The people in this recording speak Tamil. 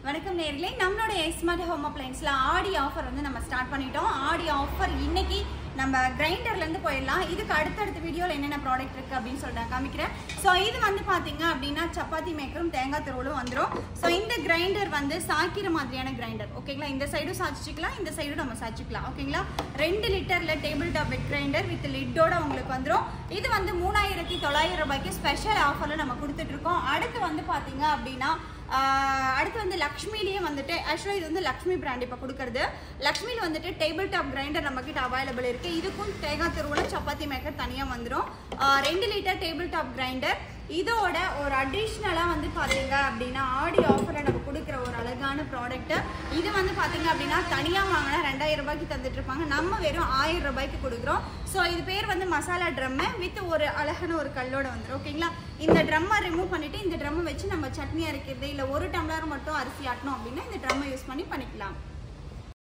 வணக்கம் நேயர்களே, நம்மளோட ஸ்மார்ட் ஹோம் அப்ளையன்ஸ்ல ஆடி ஆஃபர் வந்து நம்ம ஸ்டார்ட் பண்ணிட்டோம். ஆடி ஆஃபர் இன்னைக்கு நம்ம கிரைண்டர்ல இருந்து போயிடலாம். இதுக்கு அடுத்தடுத்த வீடியோல என்னென்ன ப்ராடக்ட் இருக்கு அப்படின்னு சொல்லிட்டு நான் காமிக்கிறேன். ஸோ இது வந்து பாத்தீங்க அப்படின்னா சப்பாத்தி மேக்கரும் தேங்காய் துருவலும் வந்துடும். ஸோ இந்த கிரைண்டர் வந்து சாய்க்கிற மாதிரியான கிரைண்டர், ஓகேங்களா? இந்த சைடும் சாய்ச்சிக்கலாம், இந்த சைடும் நம்ம சாய்ச்சிக்கலாம், ஓகேங்களா? 2 லிட்டர்ல table top wet grinder with லிட்டோட உங்களுக்கு வந்துடும். இது வந்து 3900 ரூபாய்க்கு ஸ்பெஷல் ஆஃபர்ல நம்ம கொடுத்துட்டு இருக்கோம். அடுத்து வந்து பாத்தீங்க அப்படின்னா அடுத்து வந்து லக்ஷ்மிலேயே வந்துட்டு ஆக்சுவலாக இது வந்து லக்ஷ்மி பிராண்ட் இப்போ கொடுக்குறது. லக்ஷ்மியில் வந்துட்டு டேபிள் டாப் கிரைண்டர் நம்மக்கிட்ட அவைலபிள் இருக்குது. இதுக்கும் தேங்காய் துருவல சப்பாத்தி மேக்கர் தனியாக வந்துடும். 2 லிட்டர் டேபிள் டாப் கிரைண்டர். இதோட ஒரு அடிஷ்னலாக வந்து பார்த்தீங்க அப்படின்னா ஆடி ஆஃபரில் நம்ம கொடுக்குற ஒரு அழகான ப்ராடக்ட்டு. இது வந்து பார்த்தீங்க அப்படின்னா தனியாக வாங்கினா 2000 ரூபாய்க்கு தந்துட்டு இருப்பாங்க. நம்ம வெறும் 1000 ரூபாய்க்கு கொடுக்குறோம். ஸோ இது பேர் வந்து மசாலா ட்ரம்மு வித் ஒரு அழகான ஒரு கல்லோட வந்துடும், ஓகேங்களா? இந்த ட்ரம்மை ரிமூவ் பண்ணிவிட்டு இந்த ட்ரம்மை வச்சு நம்ம சட்னி அரைக்கிறது இல்லை ஒரு டம்ளர் மட்டும் அரிசி ஆட்டணும் அப்படின்னா இந்த ட்ரம்மை யூஸ் பண்ணிக்கலாம்.